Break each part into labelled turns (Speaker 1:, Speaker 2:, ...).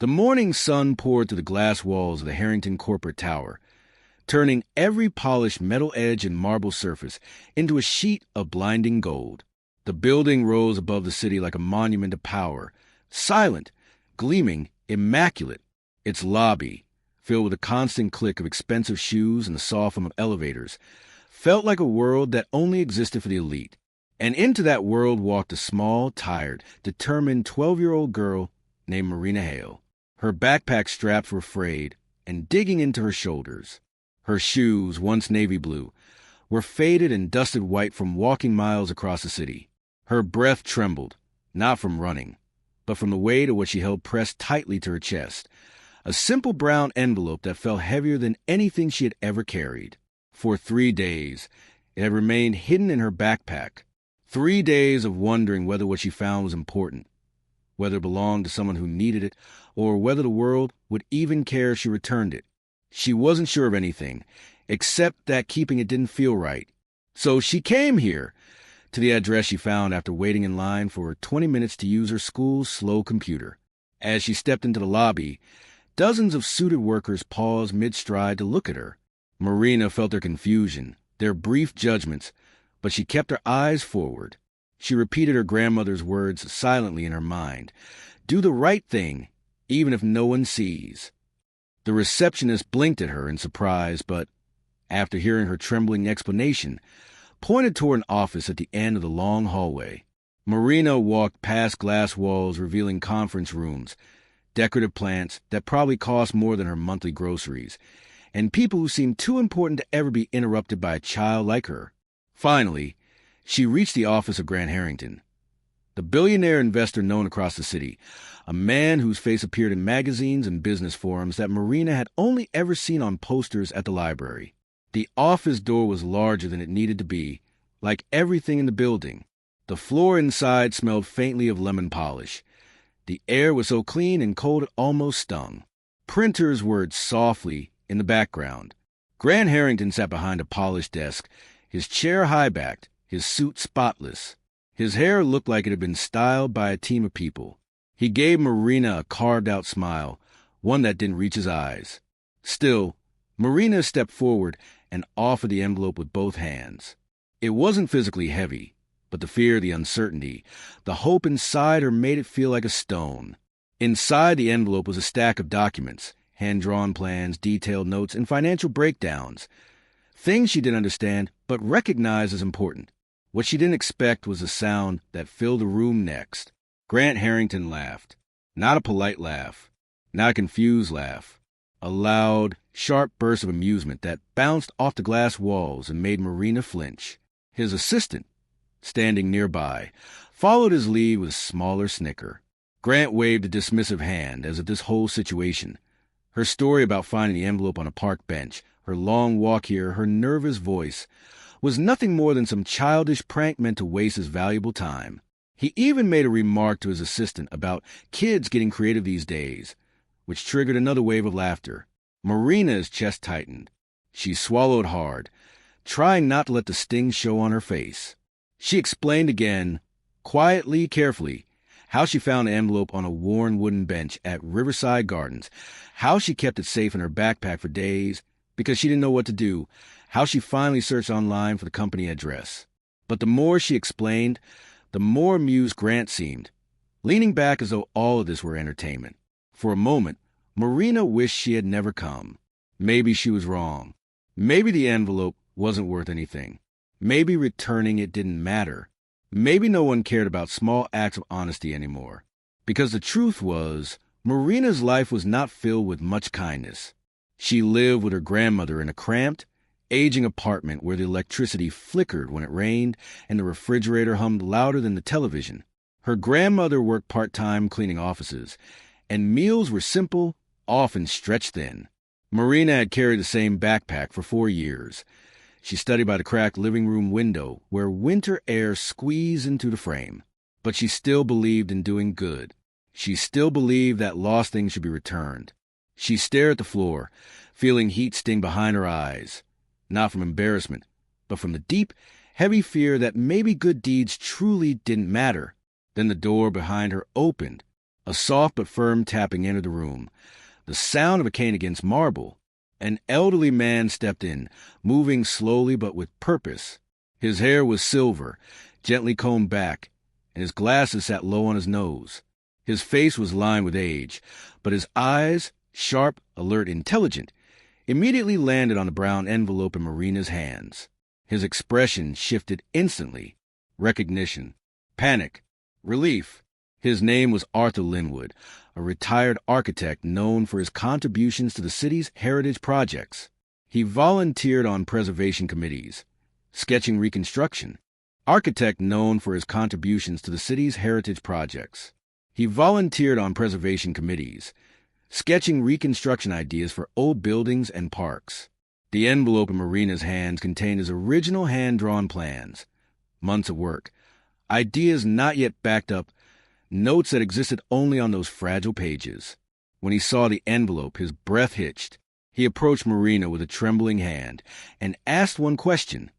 Speaker 1: The morning sun poured through the glass walls of the Harrington corporate tower, turning every polished metal edge and marble surface into a sheet of blinding gold. The building rose above the city like a monument of power, silent, gleaming, immaculate. Its lobby, filled with a constant click of expensive shoes and the soft hum of elevators, felt like a world that only existed for the elite. And into that world walked a small, tired, determined 12-year-old girl named Marina Hale. Her backpack straps were frayed and digging into her shoulders. Her shoes, once navy blue, were faded and dusted white from walking miles across the city. Her breath trembled, not from running, but from the weight of what she held pressed tightly to her chest, a simple brown envelope that felt heavier than anything she had ever carried. For 3 days, it had remained hidden in her backpack. 3 days of wondering whether what she found was important, whether it belonged to someone who needed it, or whether the world would even care if she returned it. She wasn't sure of anything, except that keeping it didn't feel right. So she came here, to the address she found after waiting in line for 20 minutes to use her school's slow computer. As she stepped into the lobby, dozens of suited workers paused mid-stride to look at her. Marina felt their confusion, their brief judgments, but she kept her eyes forward. She repeated her grandmother's words silently in her mind. Do the right thing, even if no one sees. The receptionist blinked at her in surprise, but, after hearing her trembling explanation, pointed toward an office at the end of the long hallway. Marina walked past glass walls revealing conference rooms, decorative plants that probably cost more than her monthly groceries, and people who seemed too important to ever be interrupted by a child like her. Finally, she reached the office of Grant Harrington, the billionaire investor known across the city, a man whose face appeared in magazines and business forums that Marina had only ever seen on posters at the library. The office door was larger than it needed to be, like everything in the building. The floor inside smelled faintly of lemon polish. The air was so clean and cold it almost stung. Printers whirred softly in the background. Grant Harrington sat behind a polished desk, his chair high-backed, his suit spotless. His hair looked like it had been styled by a team of people. He gave Marina a carved-out smile, one that didn't reach his eyes. Still, Marina stepped forward and offered the envelope with both hands. It wasn't physically heavy, but the fear, the uncertainty, the hope inside her made it feel like a stone. Inside the envelope was a stack of documents, hand-drawn plans, detailed notes, and financial breakdowns. Things she didn't understand, but recognized as important. What she didn't expect was the sound that filled the room next. Grant Harrington laughed. Not a polite laugh, not a confused laugh. A loud, sharp burst of amusement that bounced off the glass walls and made Marina flinch. His assistant, standing nearby, followed his lead with a smaller snicker. Grant waved a dismissive hand as if this whole situation, her story about finding the envelope on a park bench, her long walk here, her nervous voice, was nothing more than some childish prank meant to waste his valuable time. He even made a remark to his assistant about kids getting creative these days, which triggered another wave of laughter. Marina's chest tightened. She swallowed hard, trying not to let the sting show on her face. She explained again, quietly, carefully, how she found the envelope on a worn wooden bench at Riverside Gardens, how she kept it safe in her backpack for days because she didn't know what to do, how she finally searched online for the company address. But the more she explained, the more amused Grant seemed, leaning back as though all of this were entertainment. For a moment, Marina wished she had never come. Maybe she was wrong. Maybe the envelope wasn't worth anything. Maybe returning it didn't matter. Maybe no one cared about small acts of honesty anymore. Because the truth was, Marina's life was not filled with much kindness. She lived with her grandmother in a cramped, aging apartment where the electricity flickered when it rained and the refrigerator hummed louder than the television. Her grandmother worked part-time cleaning offices, and meals were simple, often stretched thin. Marina had carried the same backpack for 4 years. She studied by the cracked living room window where winter air squeezed into the frame. But she still believed in doing good. She still believed that lost things should be returned. She stared at the floor, feeling heat sting behind her eyes, not from embarrassment, but from the deep, heavy fear that maybe good deeds truly didn't matter. Then the door behind her opened, A soft but firm tapping entered the room, the sound of a cane against marble. An elderly man stepped in, moving slowly but with purpose. His hair was silver, gently combed back, and his glasses sat low on his nose. His face was lined with age, but his eyes, sharp, alert, intelligent, immediately landed on the brown envelope in Marina's hands. His expression shifted instantly. Recognition, panic, relief. His name was Arthur Linwood, a retired architect known for his contributions to the city's heritage projects. He volunteered on preservation committees, sketching reconstruction. Architect known for his contributions to the city's heritage projects. He volunteered on preservation committees, sketching reconstruction ideas for old buildings and parks. The envelope in Marina's hands contained his original hand-drawn plans, months of work, ideas not yet backed up, notes that existed only on those fragile pages. When he saw the envelope, his breath hitched. He approached Marina with a trembling hand and asked one question: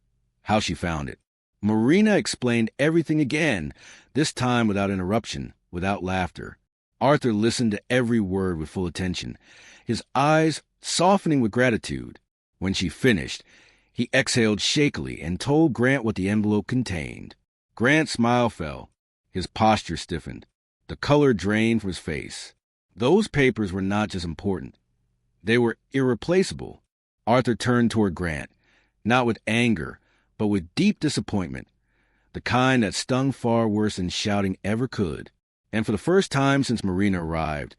Speaker 1: how she found it. Marina explained everything again, this time without interruption, without laughter. Arthur listened to every word with full attention, his eyes softening with gratitude. When she finished, he exhaled shakily and told Grant what the envelope contained. Grant's smile fell. His posture stiffened. The color drained from his face. Those papers were not just important. They were irreplaceable. Arthur turned toward Grant, not with anger, but with deep disappointment, the kind that stung far worse than shouting ever could. And for the first time since Marina arrived,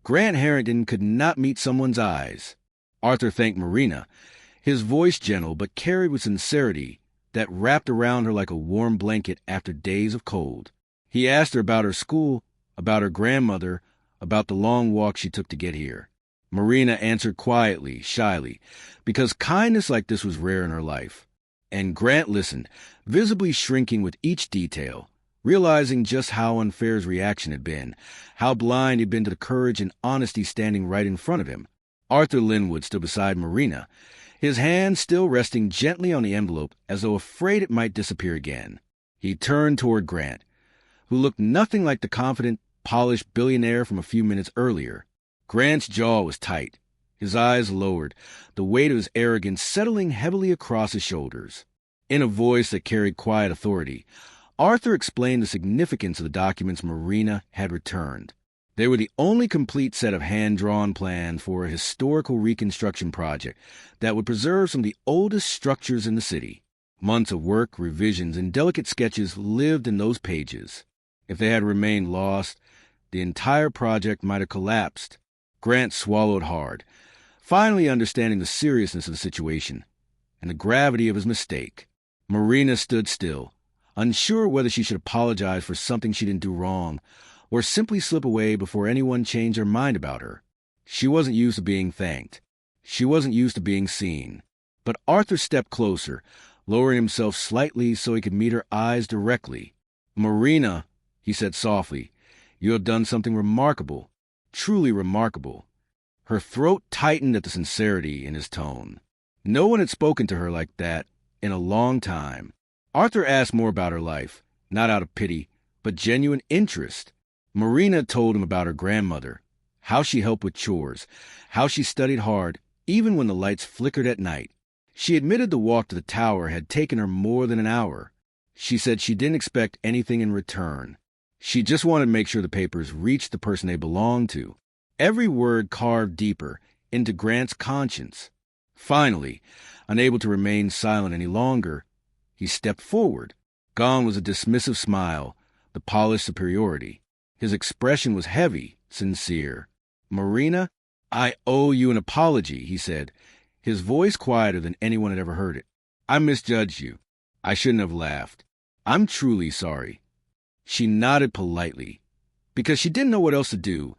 Speaker 1: Grant Harrington could not meet someone's eyes. Arthur thanked Marina, his voice gentle but carried with sincerity that wrapped around her like a warm blanket after days of cold. He asked her about her school, about her grandmother, about the long walk she took to get here. Marina answered quietly, shyly, because kindness like this was rare in her life. And Grant listened, visibly shrinking with each detail, realizing just how unfair his reaction had been, how blind he'd been to the courage and honesty standing right in front of him. Arthur Linwood stood beside Marina, his hand still resting gently on the envelope as though afraid it might disappear again. He turned toward Grant, who looked nothing like the confident, polished billionaire from a few minutes earlier. Grant's jaw was tight, his eyes lowered, the weight of his arrogance settling heavily across his shoulders. In a voice that carried quiet authority, Arthur explained the significance of the documents Marina had returned. They were the only complete set of hand-drawn plans for a historical reconstruction project that would preserve some of the oldest structures in the city. Months of work, revisions, and delicate sketches lived in those pages. If they had remained lost, the entire project might have collapsed. Grant swallowed hard, finally understanding the seriousness of the situation and the gravity of his mistake. Marina stood still, unsure whether she should apologize for something she didn't do wrong or simply slip away before anyone changed their mind about her. She wasn't used to being thanked. She wasn't used to being seen. But Arthur stepped closer, lowering himself slightly so he could meet her eyes directly. "Marina," he said softly, "you have done something remarkable, truly remarkable." Her throat tightened at the sincerity in his tone. No one had spoken to her like that in a long time. Arthur asked more about her life, not out of pity, but genuine interest. Marina told him about her grandmother, how she helped with chores, how she studied hard, even when the lights flickered at night. She admitted the walk to the tower had taken her more than an hour. She said she didn't expect anything in return. She just wanted to make sure the papers reached the person they belonged to. Every word carved deeper into Grant's conscience. Finally, unable to remain silent any longer, he stepped forward. Gone was a dismissive smile, the polished superiority. His expression was heavy, sincere. "Marina, I owe you an apology," he said, his voice quieter than anyone had ever heard it. "I misjudged you. I shouldn't have laughed. I'm truly sorry." She nodded politely, because she didn't know what else to do,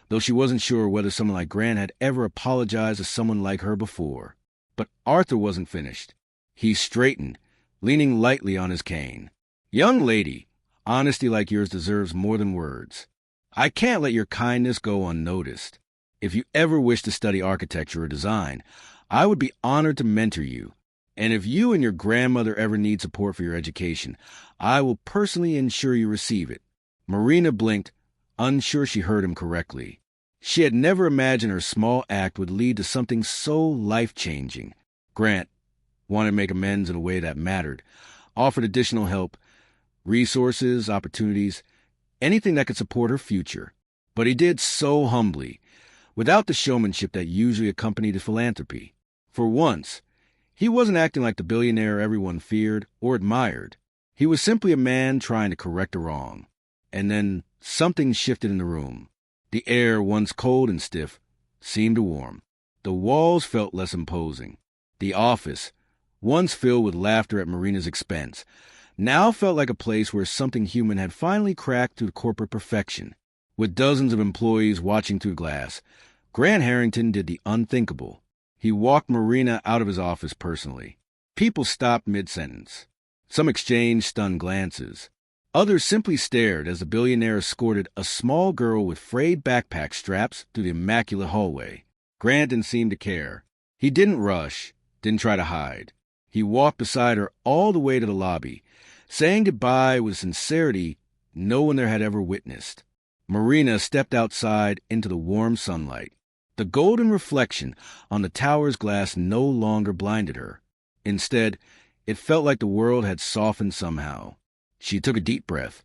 Speaker 1: though she wasn't sure whether someone like Grant had ever apologized to someone like her before. But Arthur wasn't finished. He straightened, leaning lightly on his cane. "Young lady, honesty like yours deserves more than words. I can't let your kindness go unnoticed. If you ever wish to study architecture or design, I would be honored to mentor you. And if you and your grandmother ever need support for your education, I will personally ensure you receive it." Marina blinked, unsure she heard him correctly. She had never imagined her small act would lead to something so life-changing. Grant wanted to make amends in a way that mattered, offered additional help, resources, opportunities, anything that could support her future. But he did so humbly, without the showmanship that usually accompanied philanthropy. For once, he wasn't acting like the billionaire everyone feared or admired. He was simply a man trying to correct a wrong. And then something shifted in the room. The air, once cold and stiff, seemed to warm. The walls felt less imposing. The office, once filled with laughter at Marina's expense, now felt like a place where something human had finally cracked through corporate perfection. With dozens of employees watching through glass, Grant Harrington did the unthinkable. He walked Marina out of his office personally. People stopped mid-sentence. Some exchanged stunned glances. Others simply stared as the billionaire escorted a small girl with frayed backpack straps through the immaculate hallway. Grant didn't seem to care. He didn't rush, didn't try to hide. He walked beside her all the way to the lobby, saying goodbye with sincerity no one there had ever witnessed. Marina stepped outside into the warm sunlight. The golden reflection on the tower's glass no longer blinded her. Instead, it felt like the world had softened somehow. She took a deep breath,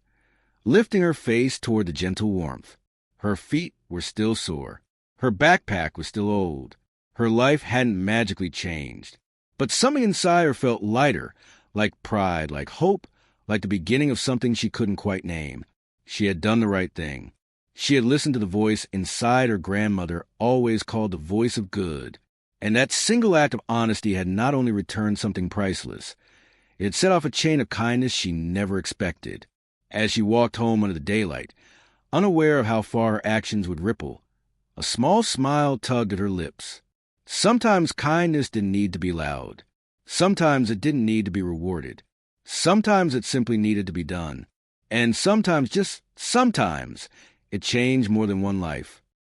Speaker 1: lifting her face toward the gentle warmth. Her feet were still sore. Her backpack was still old. Her life hadn't magically changed. But something inside her felt lighter, like pride, like hope, like the beginning of something she couldn't quite name. She had done the right thing. She had listened to the voice inside her grandmother, always called the voice of good. And that single act of honesty had not only returned something priceless, it had set off a chain of kindness she never expected. As she walked home under the daylight, unaware of how far her actions would ripple, a small smile tugged at her lips. Sometimes kindness didn't need to be loud. Sometimes it didn't need to be rewarded. Sometimes it simply needed to be done. And sometimes, just sometimes, it changed more than one life.